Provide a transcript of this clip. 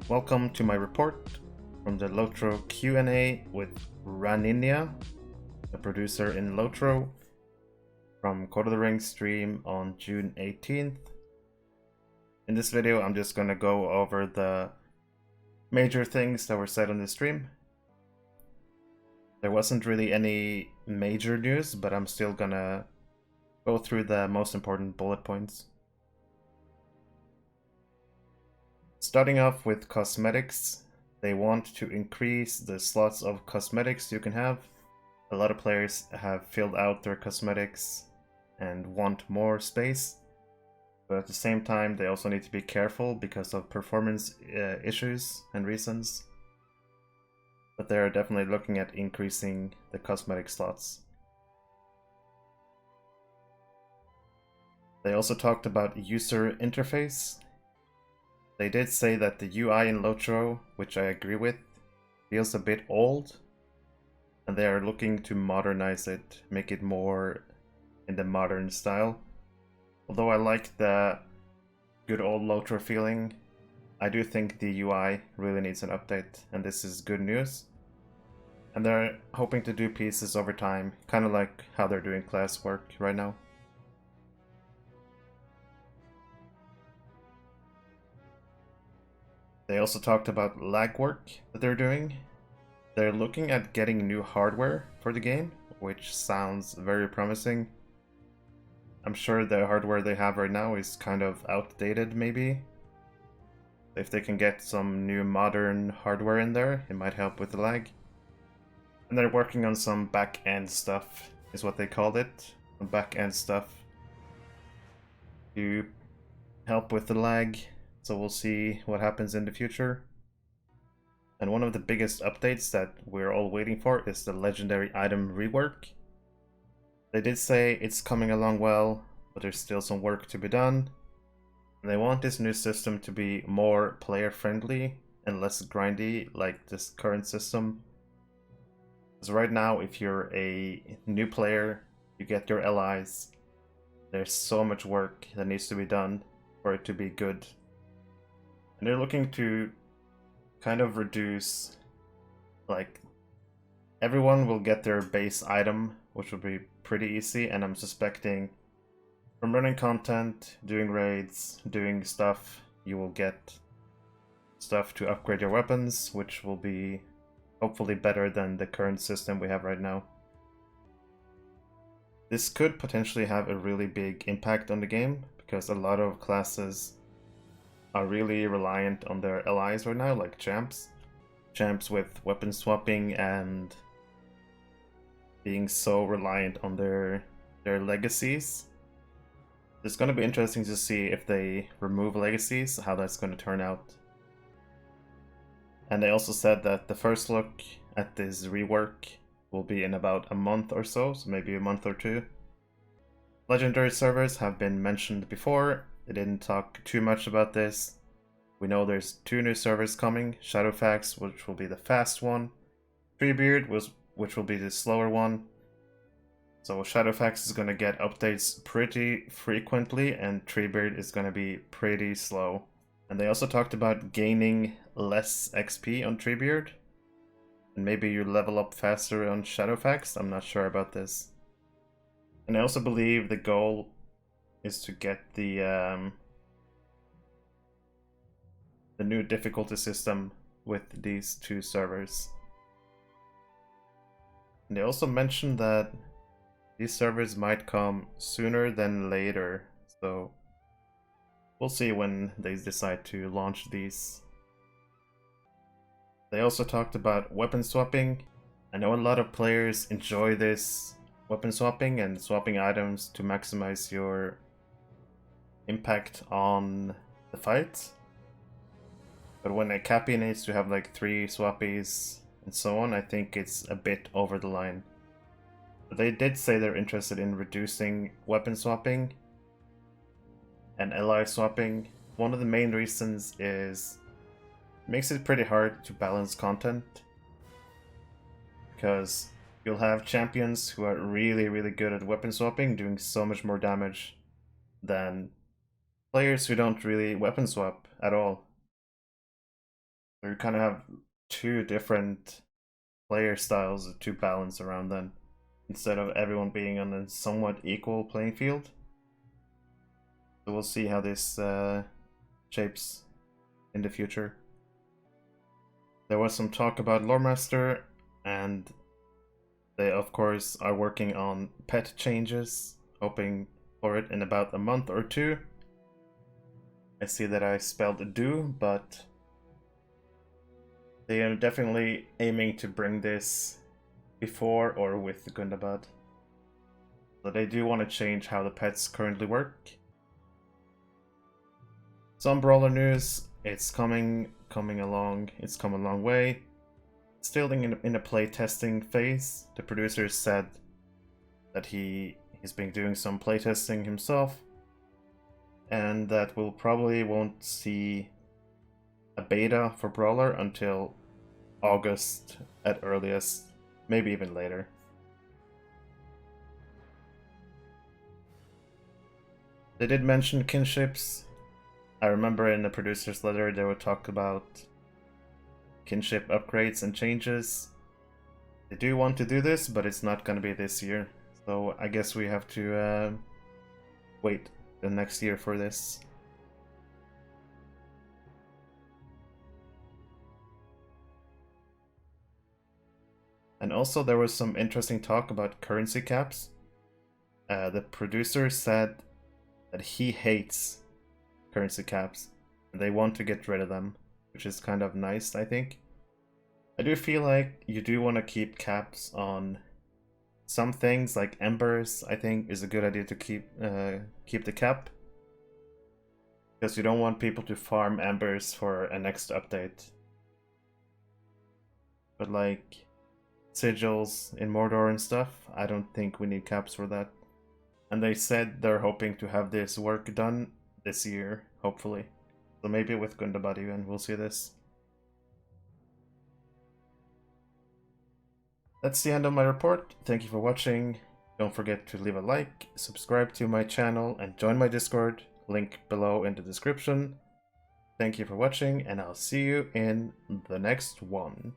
Welcome to my report from the Lotro Q&A with Raninia, a producer in Lotro, from Code of the Ring stream on June 18th. In this video, I'm just gonna go over the major things that were said on the stream. There wasn't really any major news, but I'm still gonna go through the most important bullet points. Starting off with cosmetics, they want to increase the slots of cosmetics you can have. A lot of players have filled out their cosmetics and want more space, but at the same time they also need to be careful because of performance issues and reasons. But they're definitely looking at increasing the cosmetic slots. They also talked about user interface. They did say that the UI in Lotro, which I agree with, feels a bit old, and they are looking to modernize it, make it more in the modern style. Although I like the good old Lotro feeling, I do think the UI really needs an update, and this is good news. And they're hoping to do pieces over time, kind of like how they're doing class work right now. They also talked about lag work that they're doing. They're looking at getting new hardware for the game, which sounds very promising. I'm sure the hardware they have right now is kind of outdated, maybe. If they can get some new modern hardware in there, it might help with the lag. And they're working on some back-end stuff, is what they called it. Back-end stuff to help with the lag. So we'll see what happens in the future. And one of the biggest updates that we're all waiting for is the legendary item rework. They did say it's coming along well, but there's still some work to be done. And they want this new system to be more player friendly and less grindy like this current system. Because right now, if you're a new player, you get your allies. There's so much work that needs to be done for it to be good. And they're looking to kind of reduce, like, everyone will get their base item, which will be pretty easy, and I'm suspecting from running content, doing raids, doing stuff, you will get stuff to upgrade your weapons, which will be hopefully better than the current system we have right now. This could potentially have a really big impact on the game, because a lot of classes are really reliant on their allies right now, like champs. Champs with weapon swapping and being so reliant on their legacies. It's going to be interesting to see if they remove legacies, how that's going to turn out. And they also said that the first look at this rework will be in about a month or so maybe a month or two. Legendary servers have been mentioned before. They didn't talk too much about this. We know there's 2 new servers coming, Shadowfax, which will be the fast one, Treebeard, which will be the slower one. So Shadowfax is going to get updates pretty frequently, and Treebeard is going to be pretty slow. And they also talked about gaining less XP on Treebeard, and maybe you level up faster on Shadowfax. I'm not sure about this. And I also believe the goal is to get the new difficulty system with these 2 servers. And they also mentioned that these servers might come sooner than later, so we'll see when they decide to launch these. They also talked about weapon swapping. I know a lot of players enjoy this weapon swapping and swapping items to maximize your impact on the fight. But when a Cappy needs to have like 3 swappies and so on, I think it's a bit over the line. But they did say they're interested in reducing weapon swapping and ally swapping. One of the main reasons is it makes it pretty hard to balance content, because you'll have champions who are really good at weapon swapping, doing so much more damage than players who don't really weapon swap at all. We kind of have two different player styles to balance around then, instead of everyone being on a somewhat equal playing field. So we'll see how this shapes in the future. There was some talk about Loremaster, and they of course are working on pet changes, hoping for it in about a month or two. I see that I spelled do, but they are definitely aiming to bring this before or with Gundabad. So they do want to change how the pets currently work. Some Brawler news, it's coming along, it's come a long way. Still in a play testing phase. The producer said that he's been doing some play testing himself, and that we'll probably won't see a beta for Brawler until August at earliest, maybe even later. They did mention Kinships. I remember in the producer's letter they would talk about kinship upgrades and changes. They do want to do this, but it's not going to be this year. So I guess we have to wait the next year for this. And also there was some interesting talk about currency caps. The producer said that he hates currency caps, and they want to get rid of them, which is kind of nice, I think. I do feel like you do want to keep caps on some things, like embers. I think is a good idea to keep the cap, because you don't want people to farm embers for a next update. But like sigils in Mordor and stuff, I don't think we need caps for that. And they said they're hoping to have this work done this year, hopefully. So maybe with Gundabad even, we'll see this. That's the end of my report. Thank you for watching. Don't forget to leave a like, subscribe to my channel, and join my Discord. Link below in the description. Thank you for watching, and I'll see you in the next one.